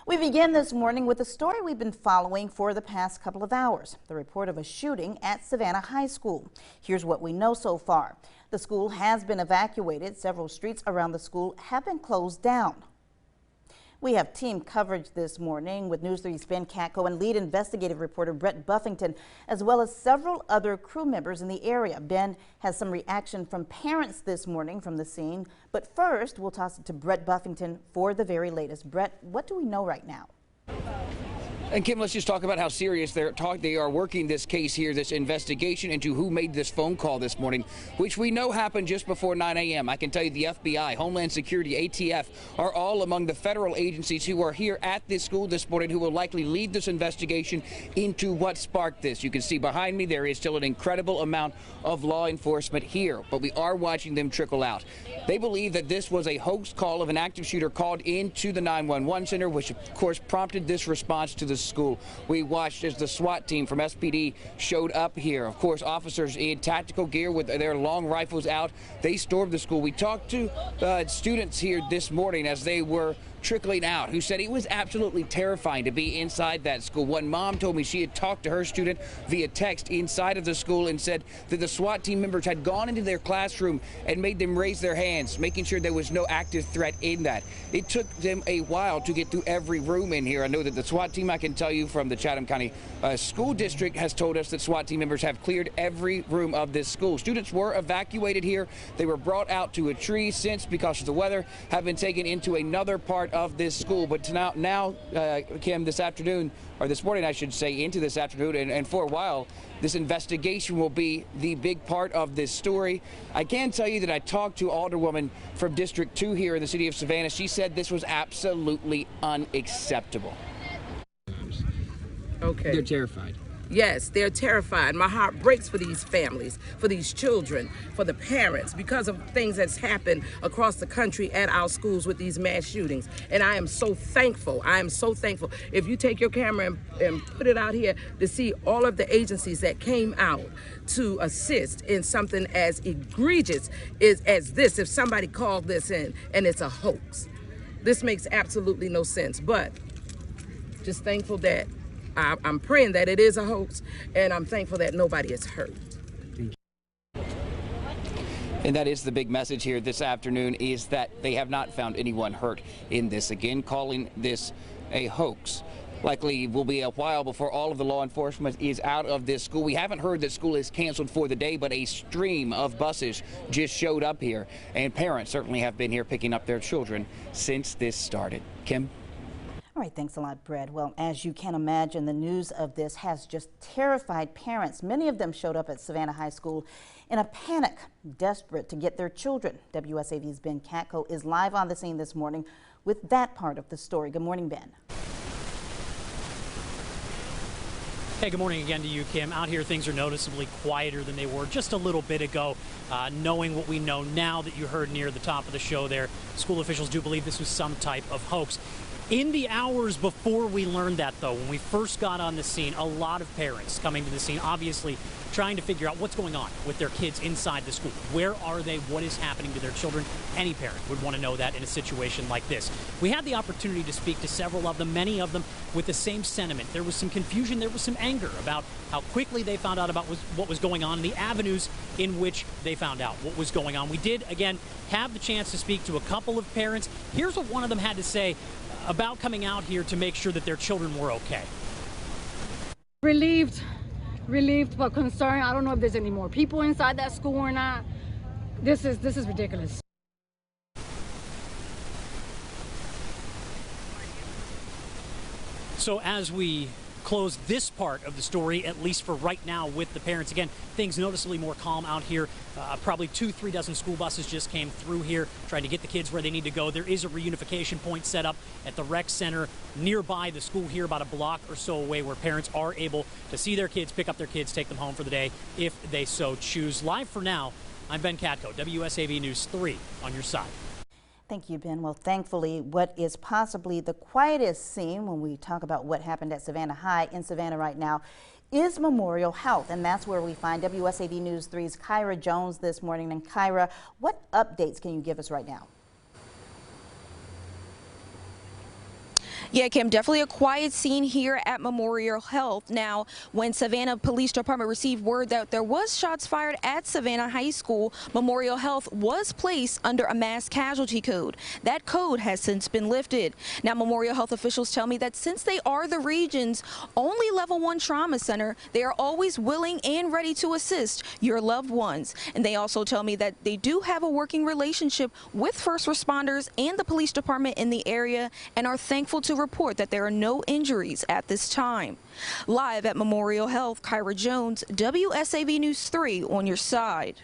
We begin this morning with a story we've been following for the past couple of hours. The report of a shooting at Savannah High School. Here's what we know so far. The school has been evacuated. Several streets around the school have been closed down. We have team coverage this morning with News 3's Ben Katko and lead investigative reporter Brett Buffington, as well as several other crew members in the area. Ben has some reaction from parents this morning from the scene. But first, we'll toss it to Brett Buffington for the very latest. Brett, what do we know right now? And Kim, let's just talk about how serious they are working this case here, this investigation into who made this phone call this morning, which we know happened just before 9 a.m. I can tell you the FBI, Homeland Security, ATF are all among the federal agencies who are here at this school this morning who will likely lead this investigation into what sparked this. You can see behind me there is still an incredible amount of law enforcement here, but we are watching them trickle out. They believe that this was a hoax call of an active shooter called into the 911 center, which of course prompted this response to the school. We watched as the SWAT team from SPD showed up here. Of course, officers in tactical gear with their long rifles out. They stormed the school. We talked to students here this morning as they were trickling out, who said it was absolutely terrifying to be inside that school. One mom told me she had talked to her student via text inside of the school and said that the SWAT team members had gone into their classroom and made them raise their hands, making sure there was no active threat in that. It took them a while to get through every room in here. I know that the SWAT team, I can tell you from the Chatham County School District, has told us that SWAT team members have cleared every room of this school. Students were evacuated here. They were brought out to a tree since, because of the weather, have been taken into another part of this school. But now Kim, this afternoon, or this morning I should say, into this afternoon and for a while, this investigation will be the big part of this story. I can tell you that I talked to Alderwoman from District 2 here in the city of Savannah. She said this was absolutely unacceptable. Okay. They're terrified. Yes, they're terrified. My heart breaks for these families, for these children, for the parents, because of things that's happened across the country at our schools with these mass shootings. And I am so thankful. I am so thankful. If you take your camera and put it out here to see all of the agencies that came out to assist in something as egregious as this, if somebody called this in and it's a hoax. This makes absolutely no sense. But just thankful that I'm praying that it is a hoax, and I'm thankful that nobody is hurt. And that is the big message here this afternoon, is that they have not found anyone hurt in this. Again, calling this a hoax. Likely will be a while before all of the law enforcement is out of this school. We haven't heard that school is canceled for the day, but a stream of buses just showed up here, and parents certainly have been here picking up their children since this started. Kim? All right, thanks a lot, Brett. Well, as you can imagine, the news of this has just terrified parents. Many of them showed up at Savannah High School in a panic, desperate to get their children. WSAV's Ben Katko is live on the scene this morning with that part of the story. Good morning, Ben. Hey, good morning again to you, Kim. Out here, things are noticeably quieter than they were just a little bit ago. Knowing what we know now that you heard near the top of the show there, school officials do believe this was some type of hoax. In the hours before we learned that, though, when we first got on the scene, a lot of parents coming to the scene, obviously trying to figure out what's going on with their kids inside the school. Where are they? What is happening to their children? Any parent would want to know that in a situation like this. We had the opportunity to speak to several of them, many of them with the same sentiment. There was some confusion, there was some anger about how quickly they found out about what was going on and the avenues in which they found out what was going on. We did, again, have the chance to speak to a couple of parents. Here's what one of them had to say about coming out here to make sure that their children were okay. Relieved, but concerned. I don't know if there's any more people inside that school or not. This is ridiculous. So as we close this part of the story, at least for right now with the parents, again, things noticeably more calm out here. Probably 2-3 dozen school buses just came through here trying to get the kids where they need to go. There is a reunification point set up at the rec center nearby the school here, about a block or so away, where parents are able to see their kids, pick up their kids, take them home for the day if they so choose. Live for now, I'm Ben Katko, WSAV News 3 on your side. Thank you, Ben. Well, thankfully, what is possibly the quietest scene when we talk about what happened at Savannah High in Savannah right now is Memorial Health, and that's where we find WSAV News 3's Kyra Jones this morning. And Kyra, what updates can you give us right now? Yeah, Kim, definitely a quiet scene here at Memorial Health. Now, when Savannah Police Department received word that there was shots fired at Savannah High School, Memorial Health was placed under a mass casualty code. That code has since been lifted. Now, Memorial Health officials tell me that since they are the region's only level 1 trauma center, they are always willing and ready to assist your loved ones. And they also tell me that they do have a working relationship with first responders and the police department in the area and are thankful to report that there are no injuries at this time. Live at Memorial Health, Kyra Jones, WSAV News 3 on your side.